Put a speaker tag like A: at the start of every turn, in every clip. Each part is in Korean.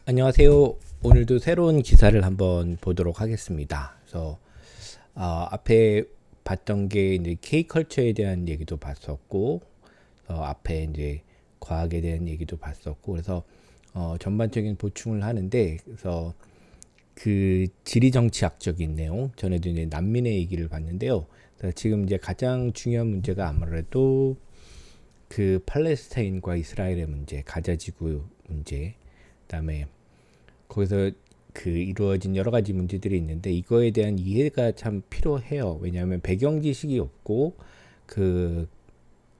A: 안녕하세요. 오늘도 새로운 기사를 한번 보도록 하겠습니다. 그래서 앞에 봤던 게 이제 K컬처에 대한 얘기도 봤었고, 앞에 이제 과학에 대한 얘기도 봤었고, 그래서 전반적인 보충을 하는데, 그래서 그 지리정치학적인 내용, 전에도 이제 난민의 얘기를 봤는데요. 그래서 지금 이제 가장 중요한 문제가 아무래도 그 팔레스타인과 이스라엘의 문제, 가자지구 문제, 그다음에 거기서 그 이루어진 여러 가지 문제들이 있는데 이거에 대한 이해가 참 필요해요. 왜냐하면 배경 지식이 없고 그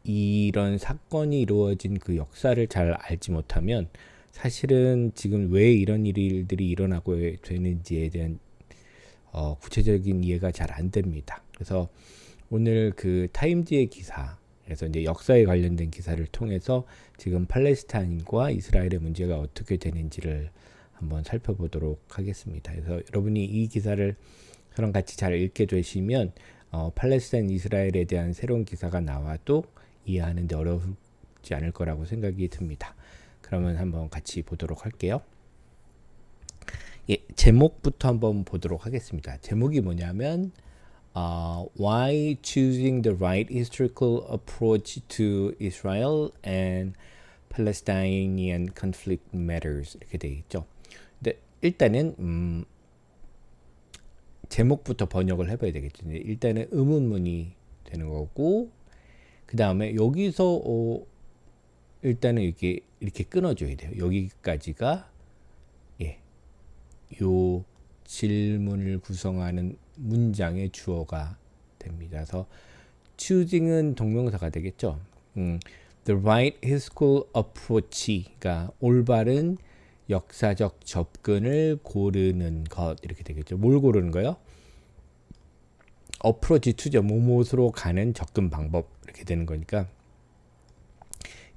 A: 이런 사건이 이루어진 그 역사를 잘 알지 못하면 사실은 지금 왜 이런 일들이 일어나고 되는지에 대한 구체적인 이해가 잘 안 됩니다. 그래서 오늘 그 타임지의 기사, 그래서 이제 역사에 관련된 기사를 통해서 지금 팔레스타인과 이스라엘의 문제가 어떻게 되는지를 한번 살펴보도록 하겠습니다. 그래서 여러분이 이 기사를 저랑 같이 잘 읽게 되시면 팔레스타인 이스라엘에 대한 새로운 기사가 나와도 이해하는 데 어렵지 않을 거라고 생각이 듭니다. 그러면 한번 같이 보도록 할게요. 예, 제목부터 한번 보도록 하겠습니다. 제목이 뭐냐면 Why choosing the right historical approach to Israel and Palestinian conflict matters 이렇게 되어 있죠. 근데 일단은 제목부터 번역을 해봐야 되겠죠. 일단은 의문문이 되는 거고 그 다음에 여기서 일단은 이렇게 끊어줘야 돼요. 여기까지가 요 질문을 구성하는 문장의 주어가 됩니다. 그래서 choosing은 동명사가 되겠죠. The right historical approach가 올바른 역사적 접근을 고르는 것 이렇게 되겠죠. 뭘 고르는 거요? approach to죠. 무엇으로 가는 접근 방법 이렇게 되는 거니까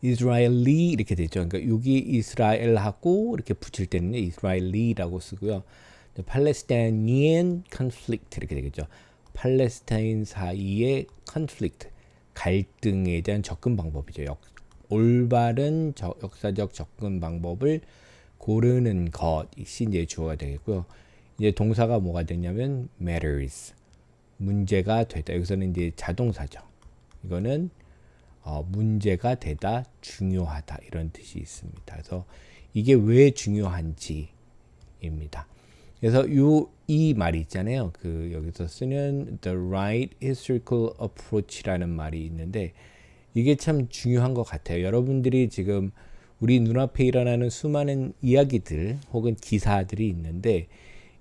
A: 이스라엘리 이렇게 되죠. 그러니까 여기 이스라엘하고 이렇게 붙일 때는 이스라엘리라고 쓰고요. 팔레스타인ien conflict 이렇게 되겠죠. 팔레스타인 사이의 conflict 갈등에 대한 접근 방법이죠. 올바른 역사적 접근 방법을 고르는 것이 이제 주어가 되겠고요. 이제 동사가 뭐가 되냐면 matters 문제가 되다. 여기서는 이제 자동사죠. 이거는 문제가 되다, 중요하다 이런 뜻이 있습니다. 그래서 이게 왜 중요한지입니다. 그래서 이 말이 있잖아요. 그 여기서 쓰는 the right historical approach라는 말이 있는데 이게 참 중요한 것 같아요. 여러분들이 지금 우리 눈앞에 일어나는 수많은 이야기들 혹은 기사들이 있는데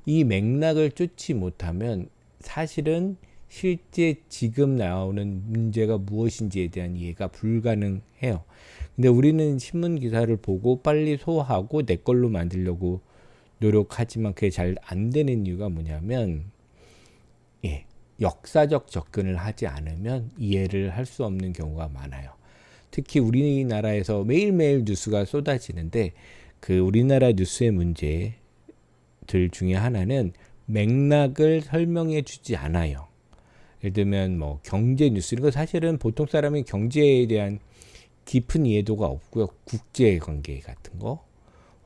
A: 이 맥락을 쫓지 못하면 사실은 실제 지금 나오는 문제가 무엇인지에 대한 이해가 불가능해요. 근데 우리는 신문 기사를 보고 빨리 소화하고 내 걸로 만들려고 노력하지만 그게 잘 안 되는 이유가 뭐냐면 역사적 접근을 하지 않으면 이해를 할 수 없는 경우가 많아요. 특히 우리나라에서 매일매일 뉴스가 쏟아지는데 그 우리나라 뉴스의 문제들 중에 하나는 맥락을 설명해 주지 않아요. 예를 들면 뭐 경제 뉴스 이런 거 사실은 보통 사람이 경제에 대한 깊은 이해도가 없고요. 국제 관계 같은 거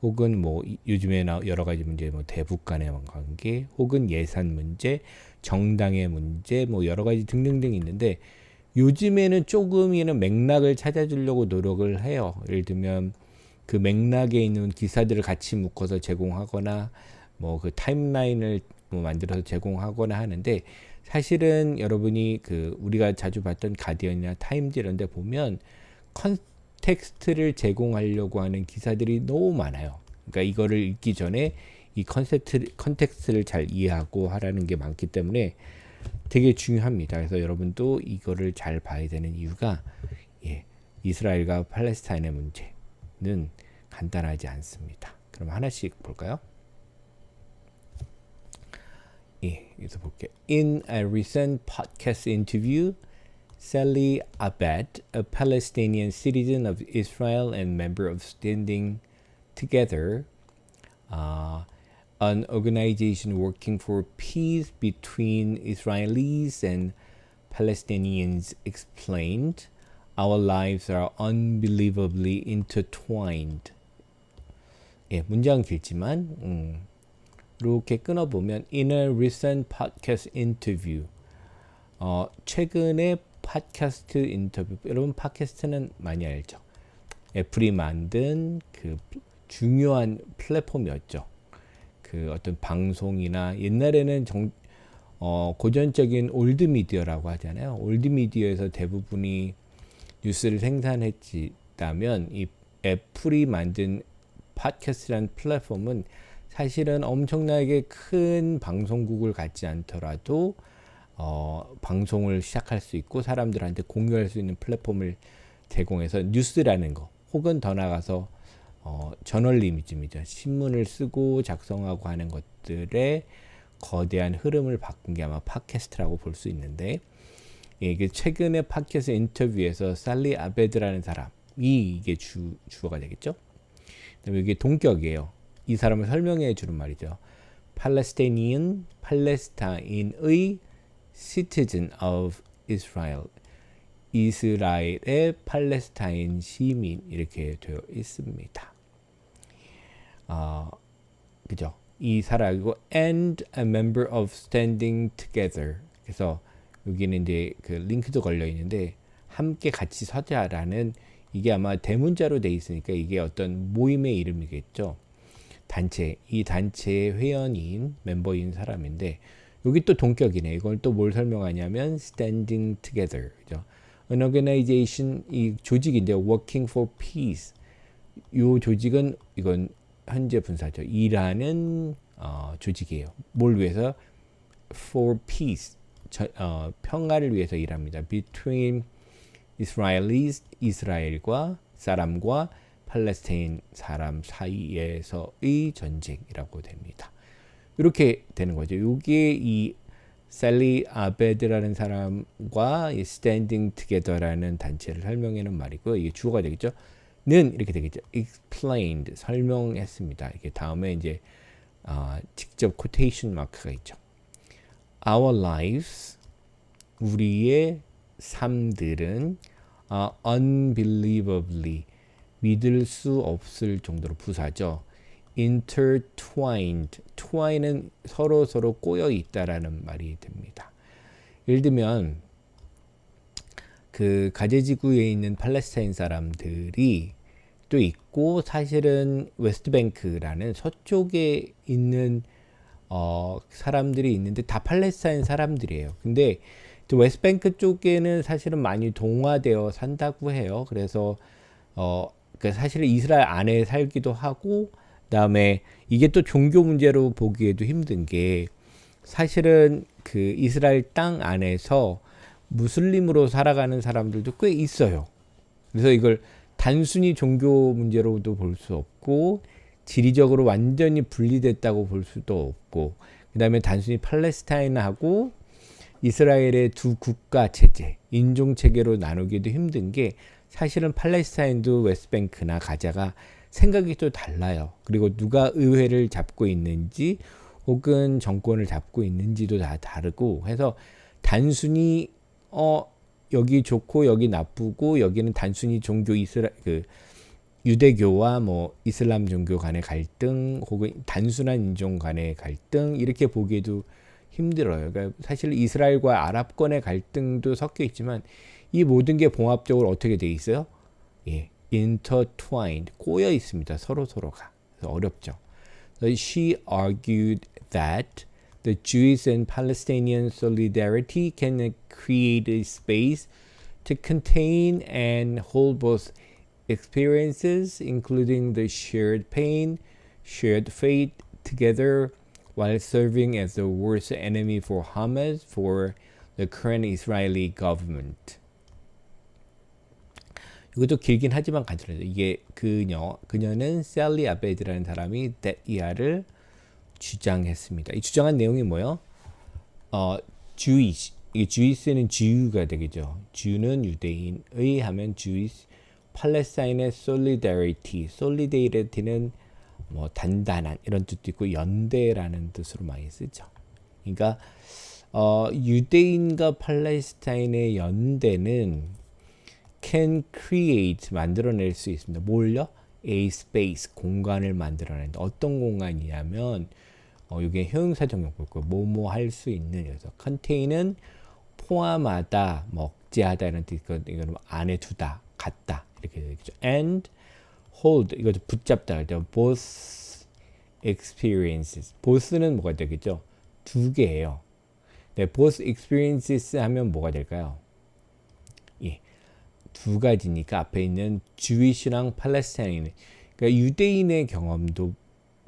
A: 혹은 뭐 요즘에 여러 가지 문제 뭐 대북 간의 관계 혹은 예산 문제, 정당의 문제 뭐 여러 가지 등등등 있는데 요즘에는 조금이는 맥락을 찾아주려고 노력을 해요. 예를 들면 그 맥락에 있는 기사들을 같이 묶어서 제공하거나 뭐 그 타임라인을 뭐 만들어서 제공하거나 하는데 사실은 여러분이 그 우리가 자주 봤던 가디언이나 타임즈 이런 데 보면 컨텍스트를 제공하려고 하는 기사들이 너무 많아요. 그러니까 이거를 읽기 전에 이 컨텍스트를 잘 이해하고 하라는 게 많기 때문에 되게 중요합니다. 그래서 여러분도 이거를 잘 봐야 되는 이유가 이스라엘과 팔레스타인의 문제는 간단하지 않습니다. 그럼 하나씩 볼까요? 여기서 볼게요. In a recent podcast interview, Sally Abed, a Palestinian citizen of Israel and member of Standing Together, an organization working for peace between Israelis and Palestinians, explained, "Our lives are unbelievably intertwined." 예, 문장은 길지만 이렇게 끊어보면 in a recent podcast interview 최근에 팟캐스트 인터뷰 여러분 팟캐스트는 많이 알죠. 애플이 만든 그 중요한 플랫폼이었죠. 그 어떤 방송이나 옛날에는 고전적인 올드 미디어라고 하잖아요. 올드 미디어에서 대부분이 뉴스를 생산했다면 이 애플이 만든 팟캐스트라는 플랫폼은 사실은 엄청나게 큰 방송국을 갖지 않더라도 방송을 시작할 수 있고 사람들한테 공유할 수 있는 플랫폼을 제공해서 뉴스라는 거 혹은 더 나아가서 저널리즘이죠. 신문을 쓰고 작성하고 하는 것들의 거대한 흐름을 바꾼 게 아마 팟캐스트라고 볼 수 있는데 이게 최근에 팟캐스트 인터뷰에서 살리 아베드라는 사람이 이게 주어가 되겠죠. 그다음에 이게 동격이에요. 이 사람을 설명해 주는 말이죠. 팔레스타인의 citizen of Israel. 이스라엘의 팔레스타인 시민 이렇게 되어 있습니다. 그죠? 이 사람이고 and a member of Standing Together. 그래서 여기는 이제 그 링크도 걸려 있는데 함께 같이 서자라는 이게 아마 대문자로 돼 있으니까 이게 어떤 모임의 이름이겠죠. 단체, 이 단체의 회원인 멤버인 사람인데 여기 또 동격이네. 이걸 또 뭘 설명하냐면 standing together. 그죠? An organization 이 조직인데 working for peace. 이 조직은 이건 현재 분사죠. 일하는 조직이에요. 뭘 위해서? For peace. 평화를 위해서 일합니다. Between Israelis 이스라엘과 사람과 팔레스타인 사람 사이에서의 전쟁이라고 됩니다. 이렇게 되는 거죠. 이게 이 셀리 아베드라는 사람과 이 Standing Together라는 단체를 설명하는 말이고 이게 주어가 되겠죠. 는 이렇게 되겠죠. Explained 설명했습니다. 이게 다음에 이제 직접 quotation 마크가 있죠. Our lives 우리의 삶들은 unbelievably 믿을 수 없을 정도로 부사죠. intertwined. twine은 서로 꼬여 있다라는 말이 됩니다. 예를 들면 그 가제지구에 있는 팔레스타인 사람들이 또 있고 사실은 웨스트뱅크라는 서쪽에 있는 사람들이 있는데 다 팔레스타인 사람들이에요. 근데 또 웨스트뱅크 쪽에는 사실은 많이 동화되어 산다고 해요. 그래서 사실은 이스라엘 안에 살기도 하고 그다음에 이게 또 종교 문제로 보기에도 힘든 게 사실은 그 이스라엘 땅 안에서 무슬림으로 살아가는 사람들도 꽤 있어요. 그래서 이걸 단순히 종교 문제로도 볼 수 없고 지리적으로 완전히 분리됐다고 볼 수도 없고 그다음에 단순히 팔레스타인하고 이스라엘의 두 국가 체제, 인종 체계로 나누기도 힘든 게 사실은 팔레스타인도 웨스트뱅크나 가자가 생각이 또 달라요. 그리고 누가 의회를 잡고 있는지 혹은 정권을 잡고 있는지도 다 다르고 해서 단순히 여기 좋고 여기 나쁘고 여기는 단순히 종교 유대교와 뭐 이슬람 종교 간의 갈등 혹은 단순한 인종 간의 갈등 이렇게 보기에도 힘들어요. 그러니까 사실 이스라엘과 아랍권의 갈등도 섞여 있지만 이 모든 게 봉합적으로 어떻게 돼 있어요? 예, intertwined 꼬여 있습니다. 서로가. 그래서 어렵죠. So she argued that the Jewish and Palestinian solidarity can create a space to contain and hold both experiences, including the shared pain, shared fate, together while serving as the worst enemy for Hamas for the current Israeli government. 이것도 길긴 하지만 간단해요. 이게 그녀는 셀리 아베드라는 사람이 데이아를 주장했습니다. 이 주장한 내용이 뭐예요? Jewish. 이게 Jewish는 Jew가 되겠죠. Jew는 유대인의 하면 Jewish. 팔레스타인의 solidarity는 뭐 단단한 이런 뜻도 있고 연대라는 뜻으로 많이 쓰죠. 그러니까 유대인과 팔레스타인의 연대는 can create 만들어낼 수 있습니다. 뭘요? a space 공간을 만들어낸다. 어떤 공간이냐면 이게 형용사적 용법이고 뭐뭐 할 수 있는. 그래서 contain은 포함하다, 억제하다 이런 뜻. 이거는 안에 두다, 갖다 이렇게 되겠죠. and hold 이것도 붙잡다. 그죠? both experiences. both는 뭐가 되겠죠? 두 개예요. 네, both experiences 하면 뭐가 될까요? 예, 두 가지니까 앞에 있는 Jewish랑 팔레스타인, 그러니까 유대인의 경험도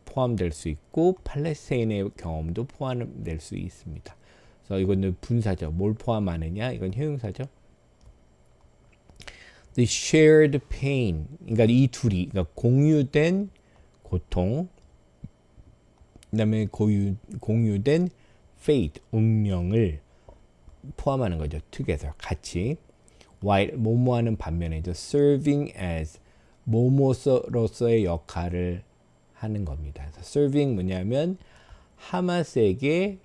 A: 포함될 수 있고 팔레스타인의 경험도 포함될 수 있습니다. 그래서 이거는 분사죠. 뭘 포함하느냐? 이건 형용사죠. The shared pain, 그러니까 이 둘이, 그러니까 공유된 고통, 그다음에 공유된 fate, 운명을 포함하는 거죠. together, 같이. while 뭐뭐하는 반면에도 serving as 뭐뭐로서의 역할을 하는 겁니다. 그래서 serving 뭐냐면 하마스에게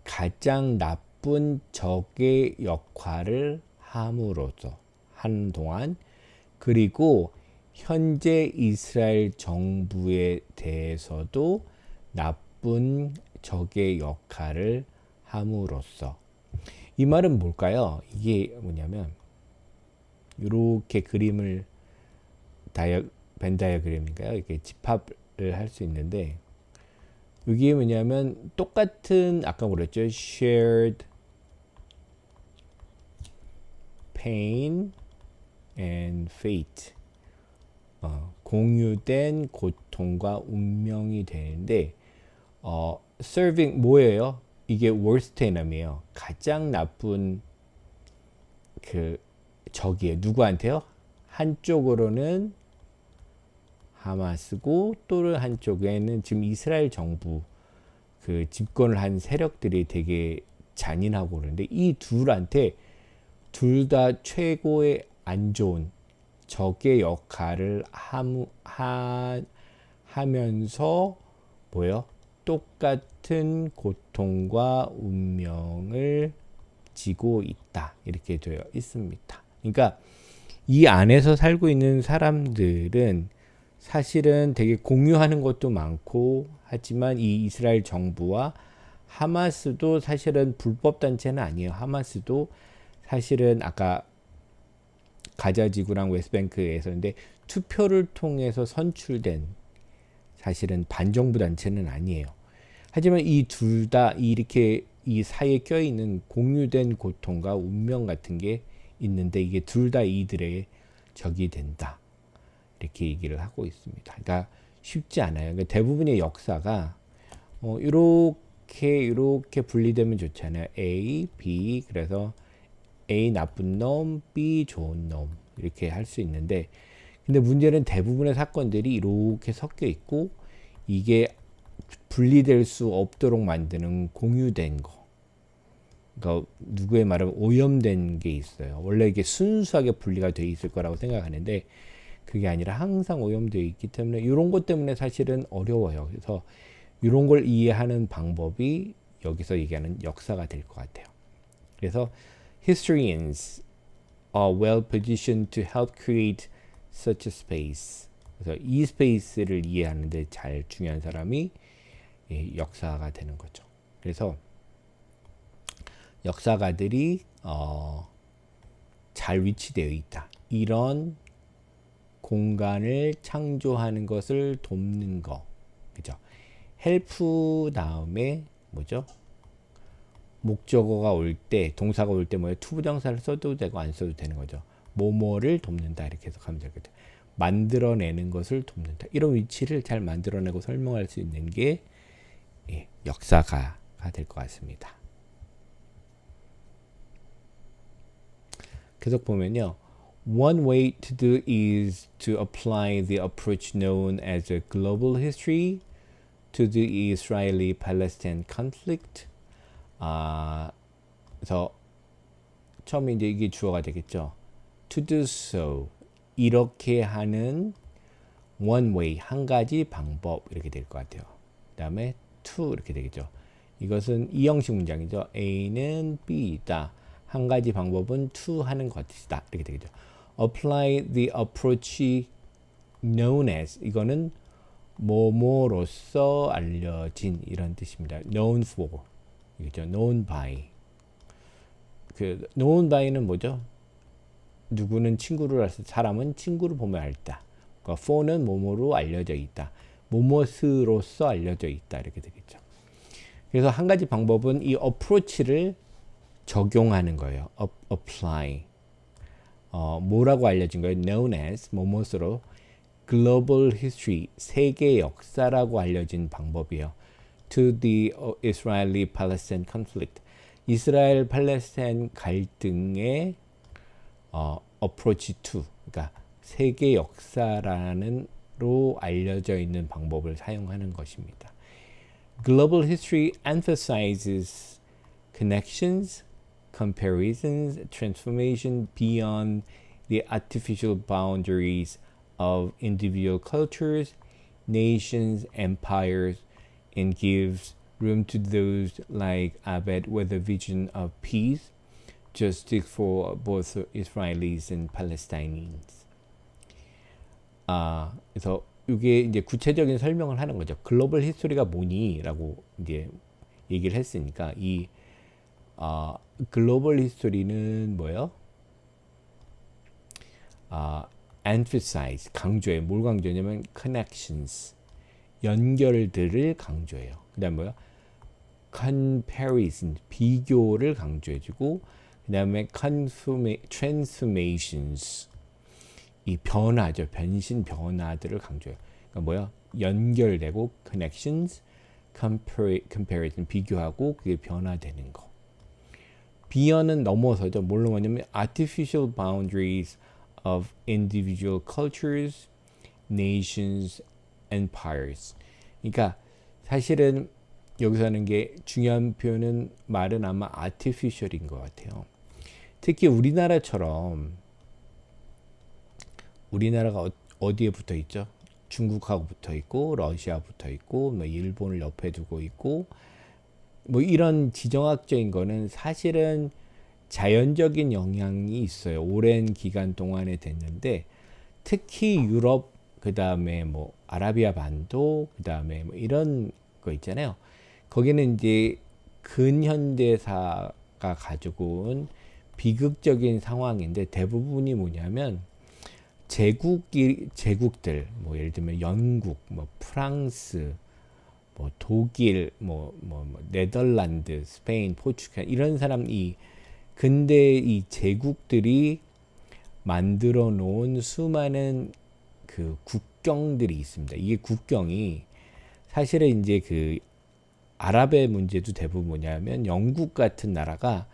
A: 가장 나쁜 적의 역할을 함으로써 하는 동안, 그리고 현재 이스라엘 정부에 대해서도 나쁜 적의 역할을 함으로써. 이 말은 뭘까요? 이게 뭐냐면 이렇게 그림을 벤 다이어그램인가요? 이렇게 집합을 할 수 있는데, 이게 뭐냐면 똑같은 아까 그랬죠. shared pain and fate. 공유된 고통과 운명이 되는데 serving 뭐예요? 이게 worst enemy예요. 가장 나쁜 그 적이에요. 누구한테요? 한쪽으로는 하마스고 또는 한쪽에는 지금 이스라엘 정부 그 집권을 한 세력들이 되게 잔인하고 그러는데, 이 둘한테 둘 다 최고의 안 좋은 적의 역할을 하면서 뭐요? 똑같은 고통과 운명을 지고 있다. 이렇게 되어 있습니다. 그러니까 이 안에서 살고 있는 사람들은 사실은 되게 공유하는 것도 많고 하지만 이 이스라엘 정부와 하마스도 사실은 불법 단체는 아니에요. 하마스도 사실은 아까 가자 지구랑 웨스트뱅크에서인데 투표를 통해서 선출된 사실은 반정부 단체는 아니에요. 하지만 이 둘 다 이렇게 이 사이에 껴있는 공유된 고통과 운명 같은 게 있는데, 이게 둘 다 이들의 적이 된다. 이렇게 얘기를 하고 있습니다. 그러니까 쉽지 않아요. 그러니까 대부분의 역사가 이렇게 분리되면 좋잖아요. A, B, 그래서 A 나쁜 놈, B 좋은 놈 이렇게 할 수 있는데, 근데 문제는 대부분의 사건들이 이렇게 섞여 있고 이게 분리될 수 없도록 만드는 공유된 거. 그러니까 누구의 말은 오염된 게 있어요. 원래 이게 순수하게 분리가 돼 있을 거라고 생각하는데 그게 아니라 항상 오염되어 있기 때문에 이런 것 때문에 사실은 어려워요. 그래서 이런 걸 이해하는 방법이 여기서 얘기하는 역사가 될 것 같아요. 그래서 historians are well positioned to help create such a space. 그래서 이 스페이스를 이해하는데 잘 중요한 사람이 역사가 되는 거죠. 그래서 역사가들이 잘 위치되어 있다. 이런 공간을 창조하는 것을 돕는 거. 그죠? 헬프 다음에 뭐죠? 목적어가 올 때, 동사가 올 때 뭐예요? 투부정사를 써도 되고 안 써도 되는 거죠. 뭐뭐를 돕는다 이렇게 해석하면 되거든요. 만들어내는 것을 돕는다. 이런 위치를 잘 만들어내고 설명할 수 있는 게 역사가 될 것 같습니다. 계속 보면요. One way to do is to apply the approach known as a global history to the Israeli-Palestine conflict. 그래서 처음에 이제 이게 주어가 되겠죠. To do so. 이렇게 하는 one way, 한 가지 방법 이렇게 될 것 같아요. 그 다음에 to 이렇게 되겠죠. 이것은 이형식 문장이죠. A는 B이다. 한 가지 방법은 to 하는 것이다. 이렇게 되겠죠. Apply the approach known as 이거는 뭐뭐로서 알려진 이런 뜻입니다. known for 이죠. known by 그 known by는 뭐죠? 누구는 친구를 알수 사람은 친구를 보며 알다. 그러니까 for는 뭐뭐로 알려져 있다. 뭐뭐으로서 알려져 있다 이렇게 되겠죠. 그래서 한 가지 방법은 이 approach를 적용하는 거예요. apply. 뭐라고 알려진 거예요? known as 뭐뭐으로 global history 세계 역사라고 알려진 방법이에요. to the Israeli-Palestine conflict 이스라엘 팔레스타인 갈등의 approach to 그러니까 세계 역사라는로 알려져 있는 방법을 사용하는 것입니다. Global history emphasizes connections, comparisons, transformation beyond the artificial boundaries of individual cultures, nations, empires, and gives room to those like Abed with a vision of peace, justice for both Israelis and Palestinians. 그래서 이게 이제 구체적인 설명을 하는 거죠. 글로벌 히스토리가 뭐니라고 이제 얘기를 했으니까 이 글로벌 히스토리는 뭐예요? emphasize 강조해. 뭘 강조냐면 connections 연결들을 강조해요. 그다음 뭐야? comparison 비교를 강조해주고 그다음에 transformations 이 변화죠. 변신 변화들을 강조해요. 그러니까 뭐야? 연결되고 connections, comparison 비교하고 그게 변화되는 거. beyond은 넘어서죠. 뭘로 뭐냐면 artificial boundaries of individual cultures, nations, empires. 그러니까 사실은 여기서 하는 게 중요한 표현은 말은 아마 artificial인 것 같아요. 특히 우리나라처럼 우리나라가 어디에 붙어 있죠? 중국하고 붙어 있고 러시아 붙어 있고 뭐 일본을 옆에 두고 있고 뭐 이런 지정학적인 거는 사실은 자연적인 영향이 있어요. 오랜 기간 동안에 됐는데 특히 유럽 그다음에 뭐 아라비아 반도 그다음에 뭐 이런 거 있잖아요. 거기는 이제 근현대사가 가지고 온 비극적인 상황인데 대부분이 뭐냐면 제국들 뭐 예를 들면 영국, 뭐 프랑스, 뭐 독일, 뭐 네덜란드, 스페인, 포르투갈 이런 사람이 근데 이 제국들이 만들어 놓은 수많은 그 국경들이 있습니다. 이게 국경이 사실은 이제 그 아랍의 문제도 대부분 뭐냐면 영국 같은 나라가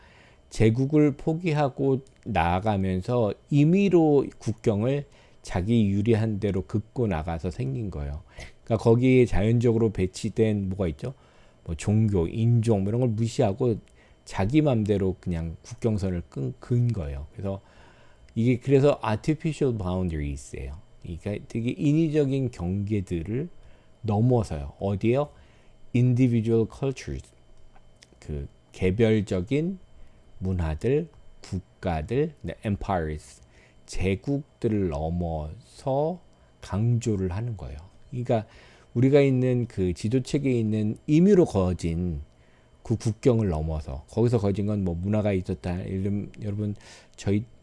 A: 제국을 포기하고 나아가면서 임의로 국경을 자기 유리한 대로 긋고 나가서 생긴 거예요. 그러니까 거기에 자연적으로 배치된 뭐가 있죠? 뭐 종교, 인종 이런 걸 무시하고 자기 맘대로 그냥 국경선을 끈 거예요. 그래서 이게 그래서 artificial boundaries예요. 그러니까 되게 인위적인 경계들을 넘어서요. 어디에요? individual cultures 그 개별적인 문화들, 국가들, empires, 제국들을 넘어서 강조를 하는 거예요. 그러니까 우리가 있는 그 지도책에 있는 임의로 거진 그 국경을 넘어서 거기서 거진 건 뭐 문화가 있었다. 여러분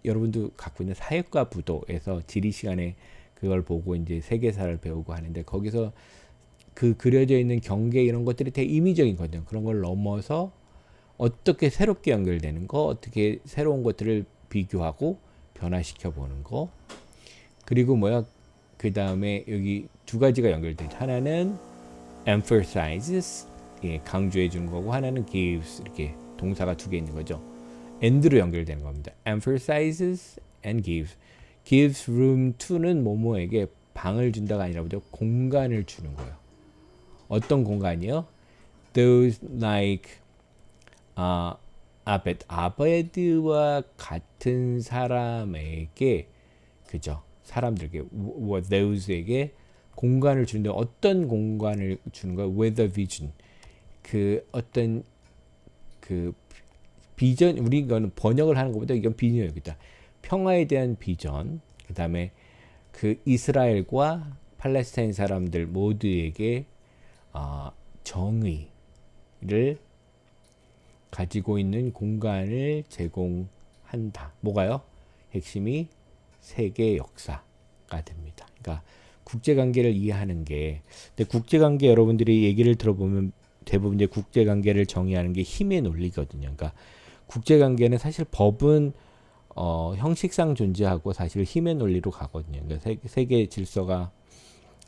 A: 여러분도 갖고 있는 사회과 부도에서 지리 시간에 그걸 보고 이제 세계사를 배우고 하는데 거기서 그 그려져 있는 경계 이런 것들이 되게 임의적인 거죠. 그런 걸 넘어서 어떻게 새롭게 연결되는 거, 어떻게 새로운 것들을 비교하고 변화시켜 보는 거. 그리고 뭐야? 그 다음에 여기 두 가지가 연결되죠. 하나는 emphasizes, 예, 강조해 주는 거고, 하나는 gives, 이렇게 동사가 두 개 있는 거죠. and로 연결되는 겁니다. emphasizes and gives. gives room to는 뭐뭐에게 방을 준다가 아니라 뭐죠? 공간을 주는 거예요. 어떤 공간이요? Those like 아베드와 같은 사람에게 그죠? 사람들에게 those에게 공간을 주는데 어떤 공간을 주는 거야? With a vision. 그 어떤 그 비전 우리 이거는 번역을 하는 것보다 이건 비전이겠다. 평화에 대한 비전. 그다음에 그 이스라엘과 팔레스타인 사람들 모두에게 정의를 가지고 있는 공간을 제공한다. 뭐가요? 핵심이 세계 역사가 됩니다. 그러니까 국제관계를 이해하는 게, 근데 국제관계 여러분들이 얘기를 들어보면 대부분 이제 국제관계를 정의하는 게 힘의 논리거든요. 그러니까 국제관계는 사실 법은 형식상 존재하고 사실 힘의 논리로 가거든요. 그러니까 세계 질서가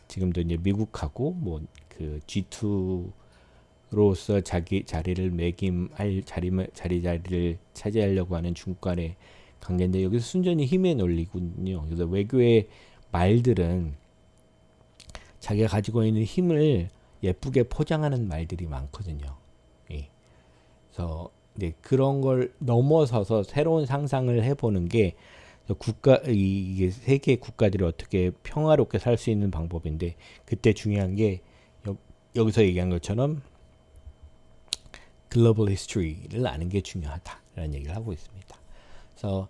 A: 지금도 이제 미국하고 뭐 그 G2로서 자기 자리를 매김할 자리를 차지하려고 하는 중국 간의 관계인데, 여기서 순전히 힘의 논리군요. 그래서 외교의 말들은 자기가 가지고 있는 힘을 예쁘게 포장하는 말들이 많거든요. 예. 그래서 네, 그런 걸 넘어서서 새로운 상상을 해보는 게 이게 세계 국가들이 어떻게 평화롭게 살 수 있는 방법인데, 그때 중요한 게 여기서 얘기한 것처럼 글로벌 히스토리를 아는 게 중요하다라는 얘기를 하고 있습니다. 그래서